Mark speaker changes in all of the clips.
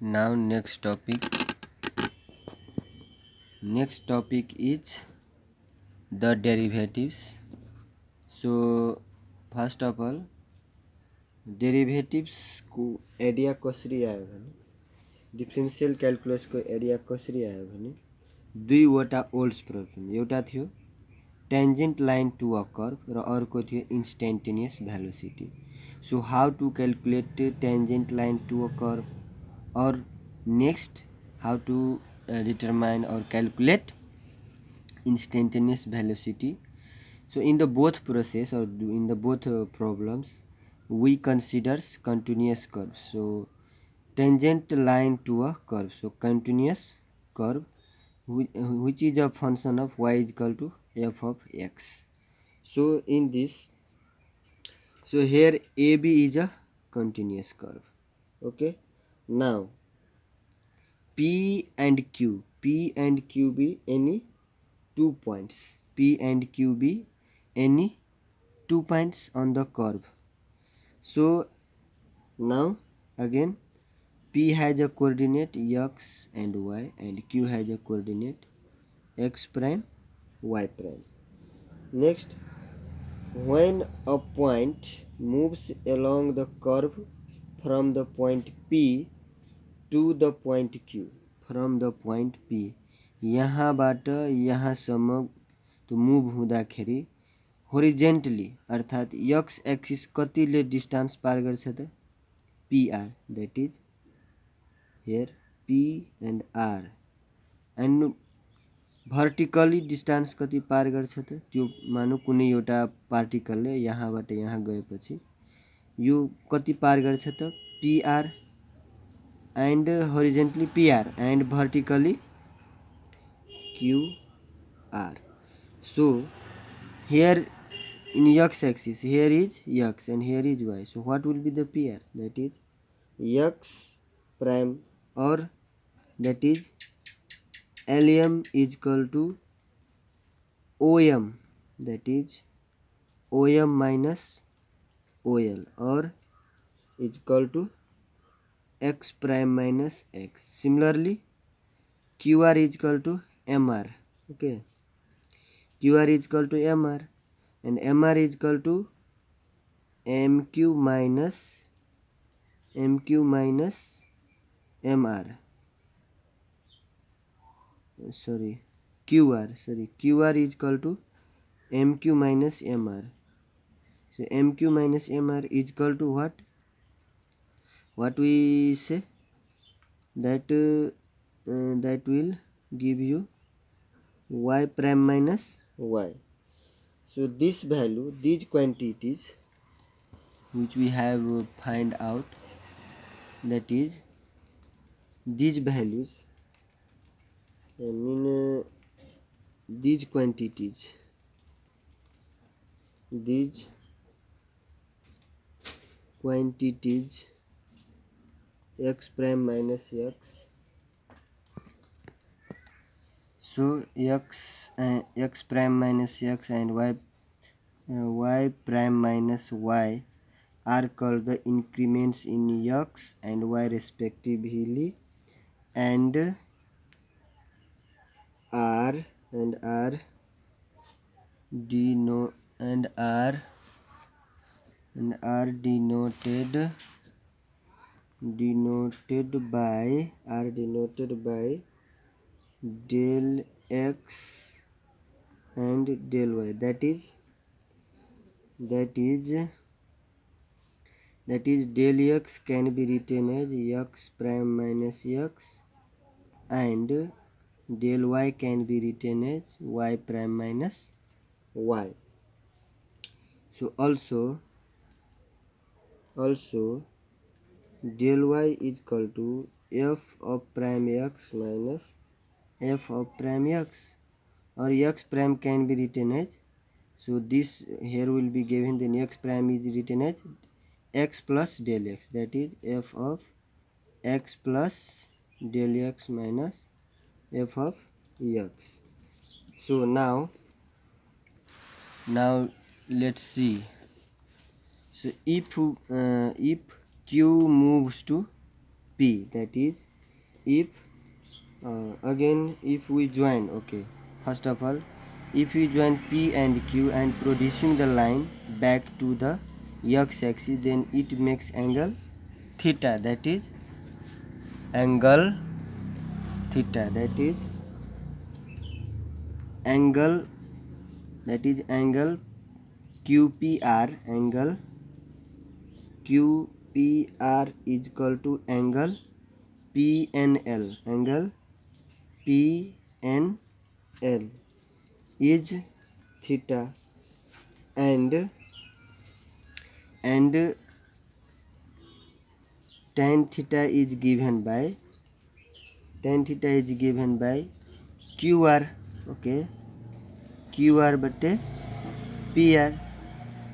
Speaker 1: Now next topic is the derivatives. So first of all, derivatives को area कसरी आयो भने डिफरेन्शियल क्याल्कुलसको एरिया कसरी आयो भने दुईवटा ओल्ड्स प्रब्लम, एउटा थियो tangent line to a curve र अर्को थियो instantaneous velocity. So how to calculate tangent line to a curve और next how to determine or calculate instantaneous velocity. So in the both process or in the both problems we considers continuous curve. So tangent line to a curve, so continuous curve which is a function of y is equal to f of x. So in this, so here AB is a continuous curve. Okay, now P and Q be any 2 points. P and Q be any 2 points on the curve. So now again P has a coordinate x and y and Q has a coordinate x prime y prime. Next, when a point moves along the curve from the point P to the point Q, from the point P यहाँबाट यहाँसम्म तो move हुँदाखेरि horizontally अर्थात् x axis कतिले distance पार गर्छ त PR, that is here P and R, and vertically distance कति पार गर्छ त त्यो मानौ कुनै एउटा पार्टिकलले यहाँबाट यहाँ गएपछि यो कति पार गर्छ त PR and horizontally PR and vertically QR. So here in x axis here is x and here is y. So what will be the PR? That is x prime, or that is LM is equal to OM, that is OM minus OL, or is equal to x prime minus x. Similarly QR is equal to MR. Okay, QR is equal to MR and MR is equal to MQ minus MR. QR is equal to MQ minus MR. So MQ minus MR is equal to what we say, that that will give you y prime minus y. So this value, these quantities which we have find out, that is these values, I mean these quantities, x prime minus x, so x prime minus x and y prime minus y are called the increments in x and y respectively, and are denoted by del x and del y. That is del x can be written as x prime minus x, and del y can be written as y prime minus y. So also del y is equal to f of prime x minus f of prime x, or x prime can be written as, so this here will be given, then x prime is written as x plus del x, that is f of x plus del x minus f of x. So now let's see. So if Q moves to P, that is if again if we join, okay, first of all, if we join P and Q and producing the line back to the x-axis, then it makes angle theta, that is angle theta, that is angle QPR, angle QPR is equal to angle PNL, angle PNL is theta, and tan theta is given by QR, okay, QR बटे PR.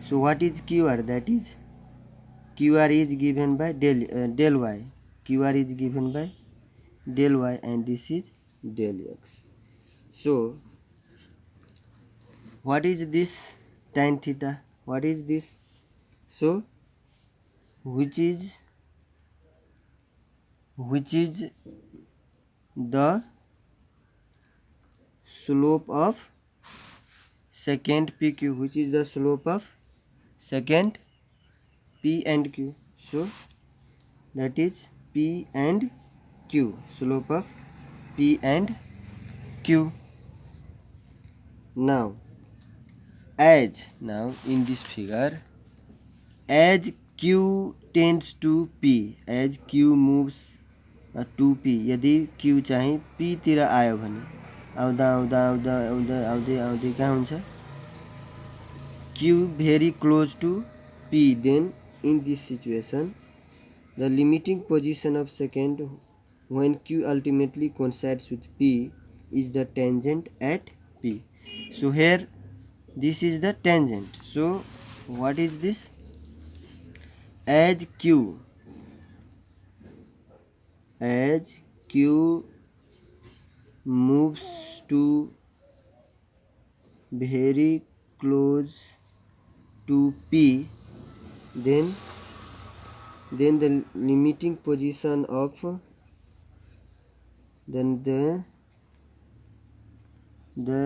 Speaker 1: So what is QR? That is QR is given by del y. QR is given by del y, and this is del x. So what is this tan theta? What is this? So which is the slope of secant PQ? Which is the slope of secant P and Q? So that is P and Q, slope of P and Q. Now in this figure, as Q tends to P, as Q moves to P, यदि Q चाहिँ P तिर आयो भने आउँदै कहाँ हुन्छ, Q very close to P, then in this situation the limiting position of secant when Q ultimately coincides with P is the tangent at P. So here this is the tangent. So what is this? As Q moves to very close to P, then the limiting position of the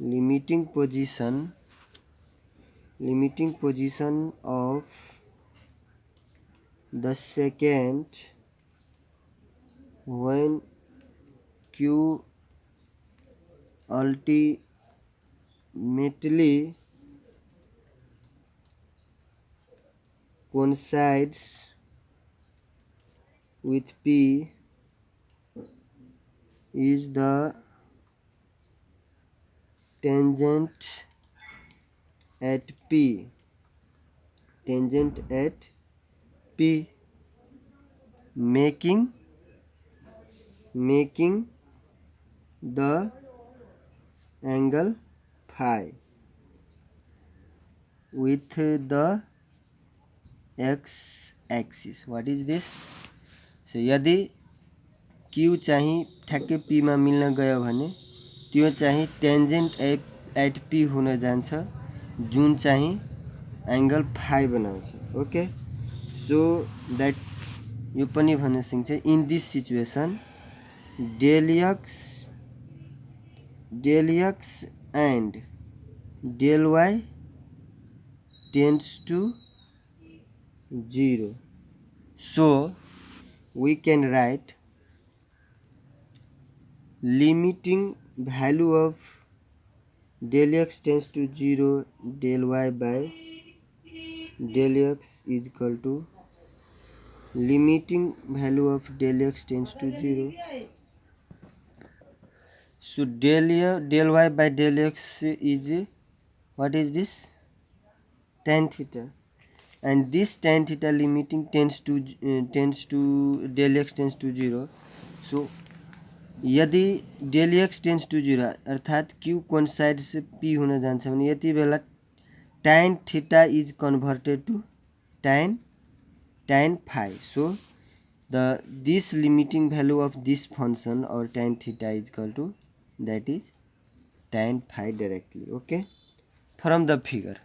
Speaker 1: limiting position of the secant when Q ultimately coincides with P is the tangent at P, making the angle phi with the x-axis. What is this? So यदि Q चाहिँ ठ्याक्कै P मा मिल्न गयो भने त्यो चाहिँ tangent eight P हुन जान्छ, जुन चाहिँ एंगल फाई बनाउँछ. ओके, सो दैट यो पनि भन्न सकिन्छ, in this situation del x and del y tends to 0. So we can write limiting value of del x tends to 0 del y by del x is equal to limiting value of del x tends to 0. So del y by del x is, what is this? Tan theta, and this tan theta limiting tends to del x tends to 0. So यदि del x tends to 0 अर्थात q coincides से p हुन जान्छ भने यति बेला tan theta is converted to tan phi. So this limiting value of this function or tan theta is equal to, that is tan phi directly. Okay, from the figure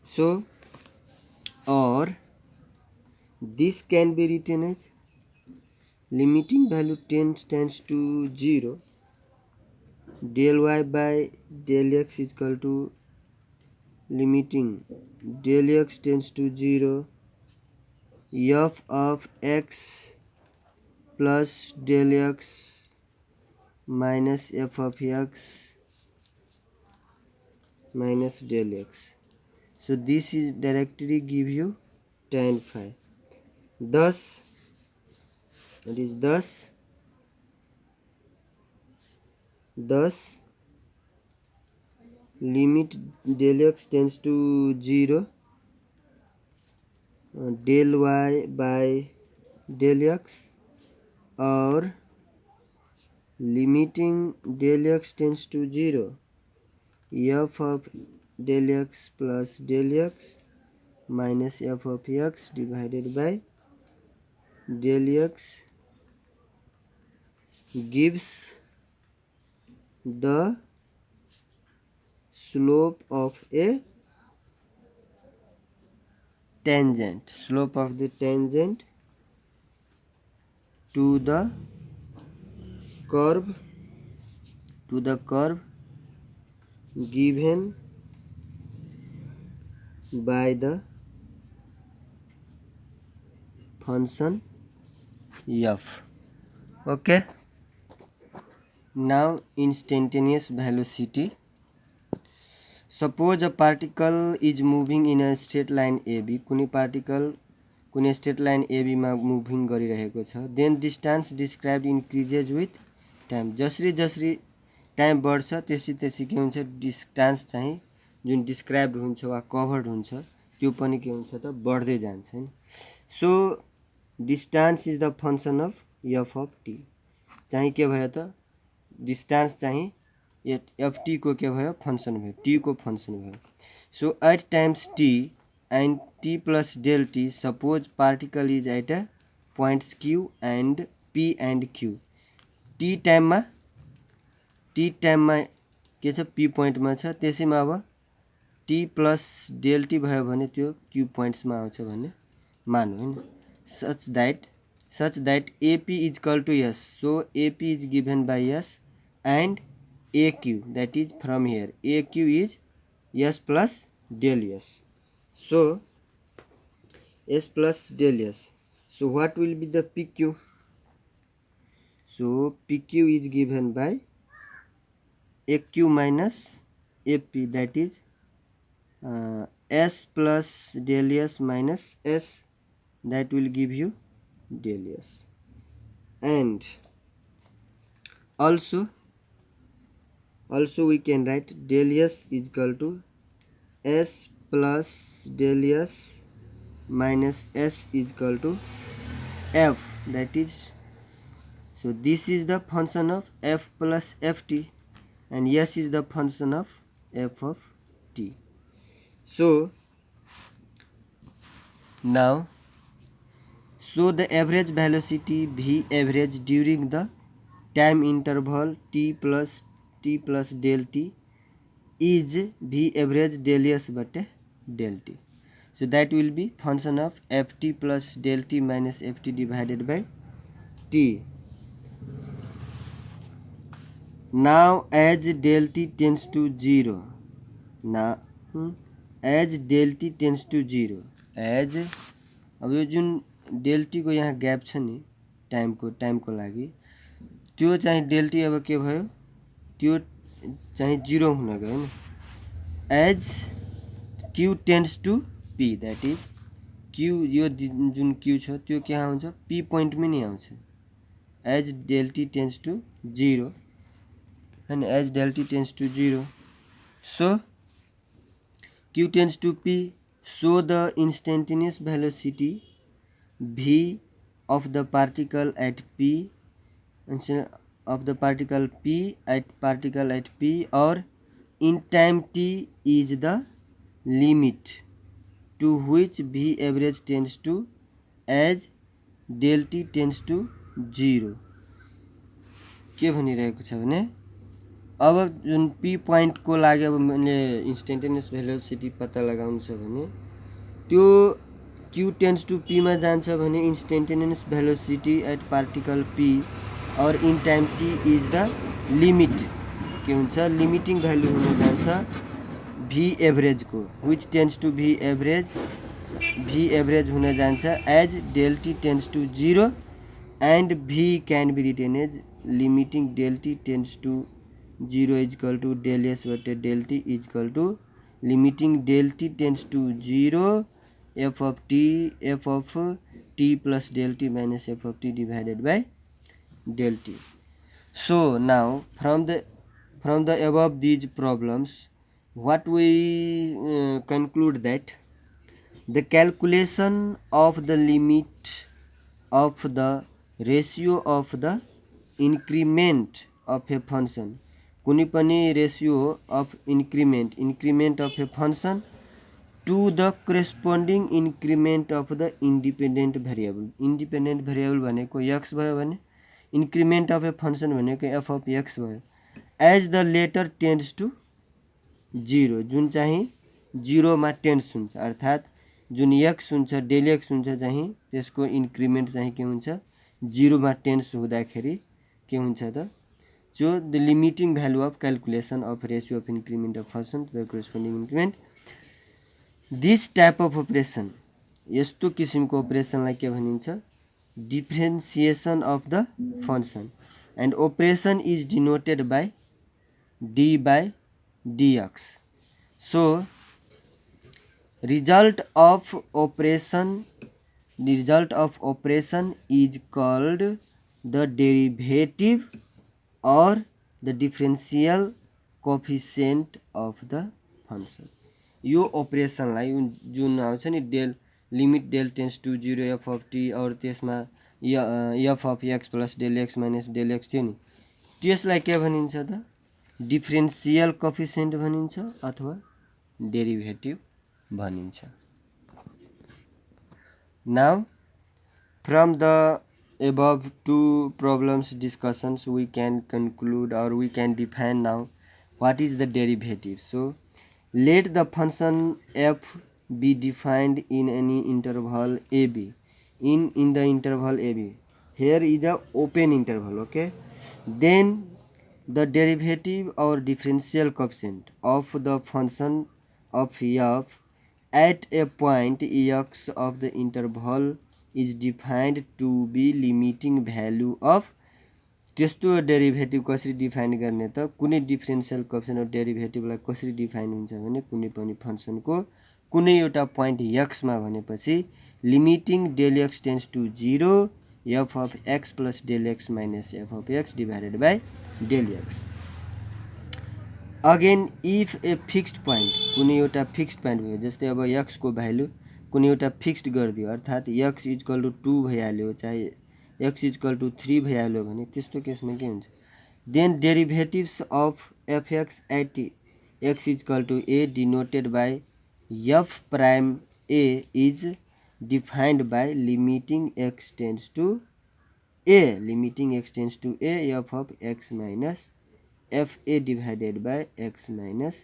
Speaker 1: So or this can be written as limiting value tends to 0, del y by del x is equal to limiting del x tends to 0, f of x plus del x minus f of x minus del x. So this is directly give you tan phi. Thus limit del x tends to 0, del y by del x, or limiting del x tends to 0, f of del x plus del x minus f of x divided by del x gives the slope of a tangent, to the curve given by the function f. Okay, now instantaneous velocity. Suppose a particle is moving in a straight line AB. कुनै particle कुनै straight line AB मा मुभिङ गरिरहेको छ. Then distance described increases with time. जसरी time बढ्छ त्यसरी के हुन्छ, डिस्टेन्स चाहिँ जुन डिस्क्राइब्ड हुन्छ वा कभर्ड हुन्छ त्यो पनि के हुन्छ त बढ्दै जान्छ हैन. So distance is the function of f of t. चाहिँ के भयो त डिस्टेन्स चाहिँ ft को के भयो फंक्शन भयो, t को फंक्शन भयो. So at times t and t plus del t, suppose particle is at a points q and p and q. t time में के छ p point में छ, त्यसैमा अब t plus del t भयो भने त्यो q points में आउँछ भन्ने मानौ हैन. such that ap is equal to s. so ap is given by s and aq, that is from here aq is s plus del s. So s plus del s. So what will be the pq? So pq is given by aq minus ap, that is s plus del s minus s, that will give you del s. And also we can write del s is equal to s plus del s minus s is equal to f, that is, so this is the function of f plus ft and s is the function of f of t. So now show the average velocity v average during the time interval t plus del t is v average del s बटे del t. So that will be function of ft plus del t minus ft divided by t. Now as del t tends to 0, as del t tends to 0, as अब यो जुन del t को यहाँ gap छ नि time को लागि, त्यो चाहिँ del t अब के भयो, त्यो चाहिँ 0 हुन गयो नि. as q tends to p, that is q, yo Jun q छ त्यो के आउँछ p point में नि आउँछ. as del t tends to 0 and as del t tends to 0, so q tends to p. So the instantaneous velocity v of the particle at p, of the particle p at p or in time t is the limit to which v average tends to as del t tends to 0. के भनिरहेको छ भने अब जुन P पोइन्टको लागि अब मैले instantaneous velocity पत्ता लगाउनु छ भने त्यो क्यू टेन्स टु पीमा जान्छ भने instantaneous velocity at particle P और in time T is the limit के हुन्छ लिमिटिङ भ्यालु हुन जान्छ भी एभरेजको which tends to V average हुन जान्छ as del T tends to 0 and v can be written as limiting del t tends to 0 is equal to del s बटे del t is equal to limiting del t tends to 0 f of t plus del t minus f of t divided by del t. So now from the above these problems what we conclude that the calculation of the limit of the ratio of the increment of a function कुनै पनि ratio of increment of a function to the corresponding increment of the independent variable भनेको x भयो भने increment of a function भनेको f of x भयो as the later tends to 0 जुन चाहिँ 0 मा tense हुन्छ अर्थात् जुन x हुन्छ डेल x हुन्छ चाहिँ त्यसको इन्क्रिमेन्ट चाहिँ के हुन्छ 0 मा टेन्स हुँदाखेरि के हुन्छ त जो the limiting value of calculation of ratio of increment of function to the corresponding increment this type of operation यस्तो किसिमको अपरेसनलाई के भनिन्छ differentiation of the function and operation is denoted by D by dx. So result of operation is called the derivative or the differential coefficient of the function. यो अपरेसनलाई जुन आउँछ नि del limit del tends to 0 F of T और त्यसमा F of X plus del X minus del X थियो नि त्यसलाई के भनिन्छ त डिफरेन्सियल कोएफिसिएन्ट भनिन्छ अथवा डेरिभेटिभ भनिन्छ. Now from the above two problems discussions we can conclude or we can define now what is the derivative. So let the function f be defined in any interval ab. In the interval ab, here is a open interval, okay. Then the derivative or differential coefficient of the function of f at a point x of the interval is defined to be limiting value of त्यस्तो derivative कसरी define गर्ने त कुनै differential coefficient of डेरिभेटिभलाई कसरी define हुन्छ भने कुनै पनि फंक्शनको कुनै एउटा पोइन्ट x मा भनेपछि limiting del x tends to 0 f of x plus del x minus f of x divided by del x. Again if a fixed point कुनै एउटा फिक्स्ड पोइन्ट भयो जस्तै अब x को भ्यालु कुनै एउटा फिक्स्ड गरिदियो अर्थात् x इक्वल टु 2 भइहाल्यो चाहे x इक्वल टु 3 भइहाल्यो भने त्यस्तो केसमा के हुन्छ then derivatives of fx at x equal to a denoted by f prime a is defined by limiting x tends to a f of x minus fa divided by x minus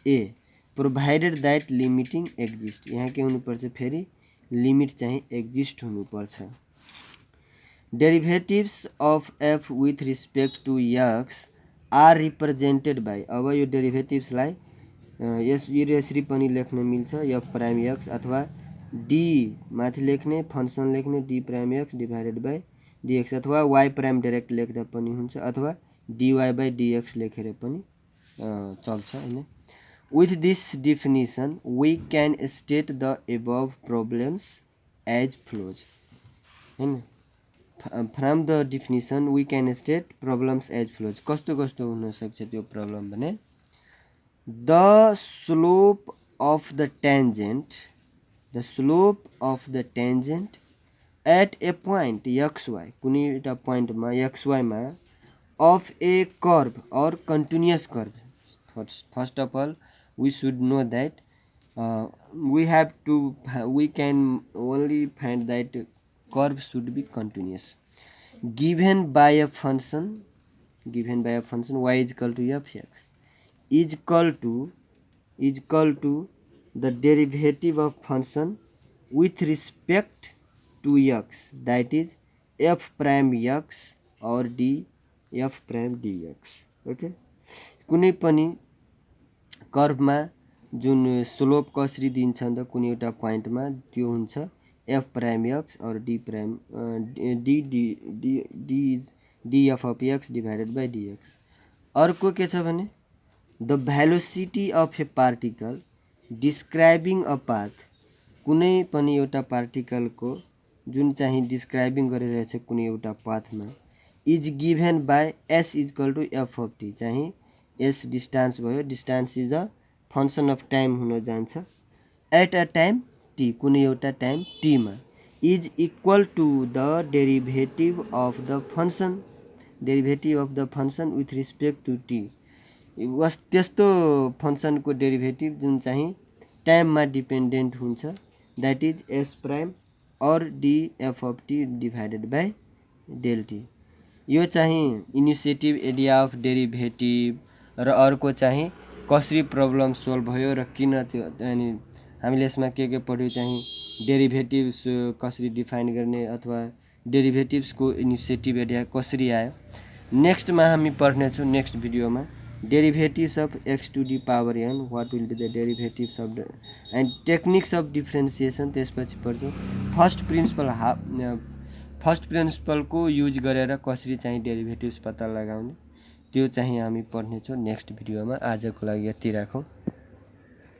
Speaker 1: a provided that limiting exist. यहाँ के हुनुपर्छ फेरि limit चाहिँ exist हुनुपर्छ. Derivatives of f with respect to x are represented by अब यो डेरिभेटिभ्सलाई यसरी पनि लेख्न मिल्छ f प्राइम x अथवा d माथि लेख्ने फंक्शन लेख्ने d prime x divided by dx अथवा y प्राइम डाइरेक्ट लेख्दा पनि हुन्छ अथवा dy by dx लेखेर पनि चल्छ हैन. With this definition we can state the above problems as follows. From the definition we can state problems as follows. कस्तो हुन सक्छ त्यो प्रब्लम भने the slope of the tangent at a point xy कुनै एउटा पोइन्टमा xy मा of a curve or continuous curve. First of all we should know that we can only find that curve should be continuous given by a function given by a function y is equal to fx is equal to the derivative of function with respect to x, that is f prime x or d f prime dx. Okay, कुनै पनि कर्भमा जुन slope कसरी दिन्छ त कुनै एउटा पोइन्टमा त्यो हुन्छ f प्राइम x और d prime df of x divided by dx. अर्को के छ भने the velocity of a particle describing a path, कुनै पनि एउटा पार्टिकलको जुन चाहिँ डिस्क्राइबिङ गरिरहेछ कुनै एउटा पाथमा is given by s is equal to f of t, चाहिँ s डिस्टेन्स भयो, distance is a function of time हुन जान्छ एट अ टाइम t, कुनै एउटा टाइम t मा is equal to the derivative of the function with respect to t, त्यस्तो फंक्शनको derivative जुन चाहिँ टाइममा डिपेन्डेन्ट हुन्छ, द्याट इज s प्राइम और df of t divided by del t. यो चाहिँ इनिसिएटिभ एरिया अफ डेरिभेटिभ र अर्को चाहिँ कसरी प्रब्लम सोल्भ भयो र किन त्यो, अनि हामीले यसमा के पढ्यो चाहिँ डेरिभेटिभ्स कसरी डिफाइन गर्ने अथवा डेरिभेटिभ्सको इनिसिएटिभ एरिया कसरी आयो. नेक्स्टमा हामी पढ्नेछौँ नेक्स्ट भिडियोमा derivatives of x to the power n, what will be the derivatives of the and techniques of differentiation. त्यसपछि पढ्छौँ फर्स्ट प्रिन्सिपलको युज गरेर कसरी चाहिँ डेरिभेटिभ्स पत्ता लगाउने, त्यो चाहिँ हामी पढ्नेछौँ नेक्स्ट भिडियोमा. आजको लागि यति राखौँ.